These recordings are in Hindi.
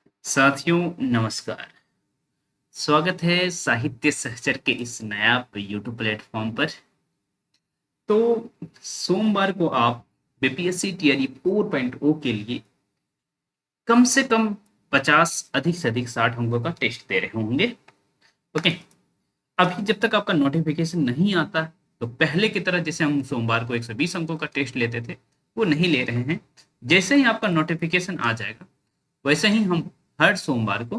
साथियों नमस्कार। स्वागत है साहित्य सहचर के इस नया यूट्यूब प्लेटफॉर्म पर। तो सोमवार को आप बीपीएससी टीआरई 4.0 के लिए कम से कम 50 अधिक से अधिक 60 अंकों का टेस्ट दे रहे होंगे। ओके। अभी जब तक आपका नोटिफिकेशन नहीं आता तो पहले की तरह जैसे हम सोमवार को 120 अंकों का टेस्ट लेते थे वो नहीं ले रहे हैं। जैसे ही आपका नोटिफिकेशन आ जाएगा वैसे ही हम हर सोमवार को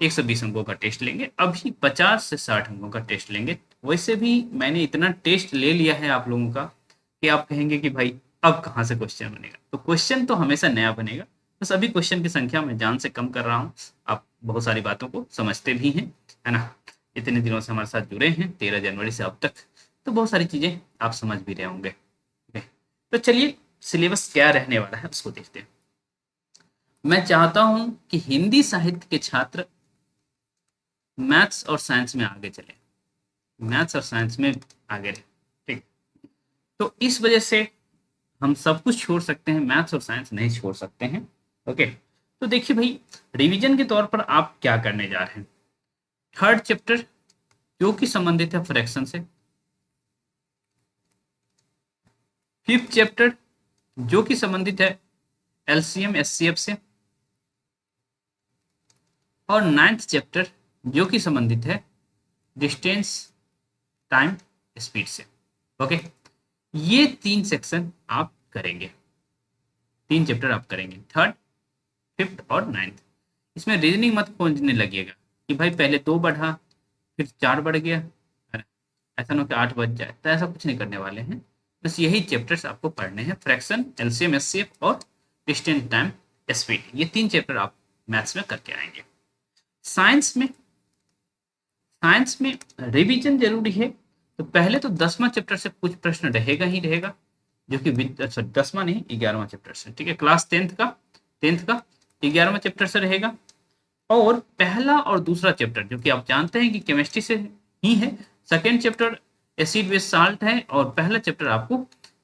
120 अंकों का टेस्ट लेंगे। अभी 50 से 60 अंकों का टेस्ट लेंगे। वैसे भी मैंने इतना टेस्ट ले लिया है आप लोगों का कि आप कहेंगे कि भाई अब कहाँ से क्वेश्चन बनेगा। तो क्वेश्चन तो हमेशा नया बनेगा, बस अभी क्वेश्चन की संख्या मैं जान से कम कर रहा हूँ। आप बहुत सारी बातों को समझते भी हैं, है ना। इतने दिनों से हमारे साथ जुड़े हैं 13 जनवरी से अब तक, तो बहुत सारी चीजें आप समझ भी रहे होंगे। तो चलिए सिलेबस क्या रहने वाला है उसको देखते हैं। मैं चाहता हूं कि हिंदी साहित्य के छात्र मैथ्स और साइंस में आगे चले, मैथ्स और साइंस में आगे रहे। ठीक। तो इस वजह से हम सब कुछ छोड़ सकते हैं, मैथ्स और साइंस नहीं छोड़ सकते हैं। ओके। तो देखिए भाई, रिवीजन के तौर पर आप क्या करने जा रहे हैं। थर्ड चैप्टर जो कि संबंधित है फ्रैक्शन से, फिफ्थ चैप्टर जो कि संबंधित है एलसीएम एचसीएफ से, और नाइन्थ चैप्टर जो कि संबंधित है डिस्टेंस टाइम स्पीड से। ओके। ये तीन सेक्शन आप करेंगे, तीन चैप्टर आप करेंगे, थर्ड फिफ्थ और नाइन्थ। इसमें रीजनिंग मत खोजने लगिएगा कि भाई पहले दो बढ़ा फिर चार बढ़ गया, है ना? ऐसा ना हो कि आठ बज जाए, तो ऐसा कुछ नहीं करने वाले हैं। बस यही चैप्टर्स आपको पढ़ने हैं, फ्रैक्शन, एलसीएम एचसीएफ और डिस्टेंस टाइम स्पीड। ये तीन चैप्टर आप मैथ्स में करके आएंगे। साइंस में, साइंस में रिवीजन जरूरी है। तो पहले तो 10वां चैप्टर से कुछ प्रश्न रहेगा ही रहेगा, जो कि 10वां नहीं 11वां चैप्टर से, ठीक है, क्लास 10th का 11वां चैप्टर से रहेगा। और पहला और दूसरा चैप्टर जो कि आप जानते हैं कि केमिस्ट्री से ही है, second chapter acid base salt है और पहला चैप्टर आपको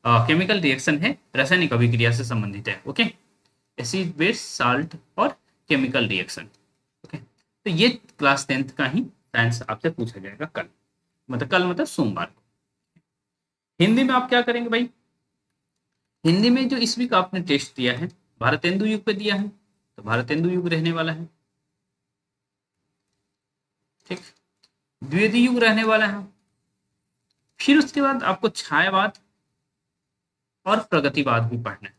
केमिकल रिएक्शन है, रासायनिक अभिक्रिया से संबंधित है। ओके। एसिड बेस साल्ट और केमिकल रिएक्शन। ओके। तो ये क्लास 10th का ही साइंस आपसे पूछा जाएगा कल, मतलब कल मतलब सोमवार को। हिंदी में आप क्या करेंगे भाई। हिंदी में जो इस वीक आपने टेस्ट दिया है भारतेंदु युग पे दिया है, तो भारतेंदु युग रहने वाला है। ठीक। द्विवेदी युग रहने वाला है। फिर उसके बाद आपको छायावाद और प्रगतिवाद भी पढ़ना है।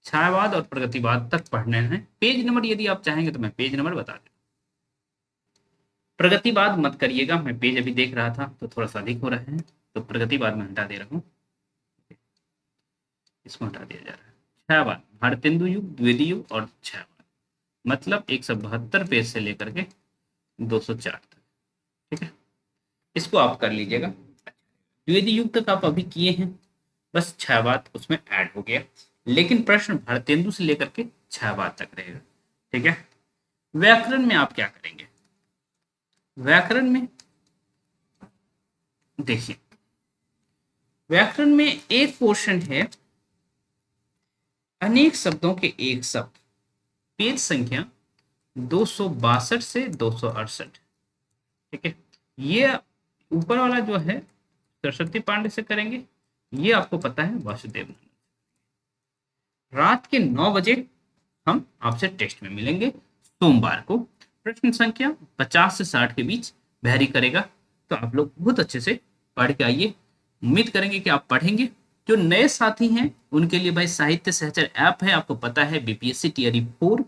छायावाद और प्रगतिवाद तक पढ़ने हैं। पेज नंबर यदि आप चाहेंगे तो मैं पेज नंबर बता दूं। प्रगतिवाद मत करिएगा, मैं पेज अभी देख रहा था तो थोड़ा सा अधिक हो रहा है, तो प्रगतिवाद में हटा दे रहा हूँ, इसको हटा दिया जा रहा है। छायावाद, भारतेंदु युग, द्विवेदी युग और छायावाद, मतलब 172 पेज से लेकर के 204 तक। ठीक है, इसको आप कर लीजिएगा। द्विवेदी युग तक आप अभी किए हैं, बस छायावाद उसमें ऐड हो गया, लेकिन प्रश्न भारतेंदु से लेकर के छायावाद तक रहेगा। ठीक है। व्याकरण में आप क्या करेंगे। व्याकरण में देखिए, व्याकरण में एक पोर्शन है अनेक शब्दों के एक शब्द, पेज संख्या 262 से 268। ठीक है। ये ऊपर वाला जो है सरस्वती पांडे से करेंगे, ये आपको पता है वासुदेव। रात के 9 बजे हम आपसे टेस्ट में मिलेंगे सोमवार को। प्रश्न संख्या 50 से 60 के बीच वैरी करेगा, तो आप लोग बहुत अच्छे से पढ़ के आइए। उम्मीद करेंगे कि आप पढ़ेंगे। जो नए साथी हैं उनके लिए भाई साहित्य सहचर ऐप है, आपको पता है बीपीएससी टीआरई 4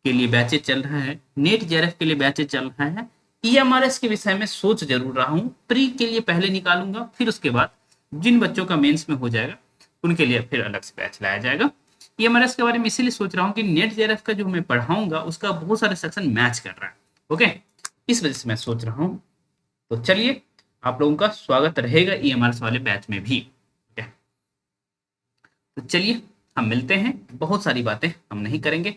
के लिए बैचेज चल रहा है, नेट जेआरएफ के लिए बैचेज चल रहा है। ईएमआरएस के विषय में सोच जरूर रहा हूँ, प्री के लिए पहले निकालूंगा, फिर उसके बाद जिन बच्चों का मेंस में हो जाएगा उनके लिए फिर अलग से बैच लाया जाएगा। ईएमआरएस के बारे में इसीलिए सोच रहा हूँ कि नेट जेआरएफ का जो मैं पढ़ाऊंगा उसका बहुत सारे सेक्शन मैच कर रहा है। ओके, इस वजह से मैं सोच रहा हूँ। तो चलिए, आप लोगों का स्वागत रहेगा ईएमआरएस वाले बैच में भी। तो चलिए हम मिलते हैं। बहुत सारी बातें हम नहीं करेंगे,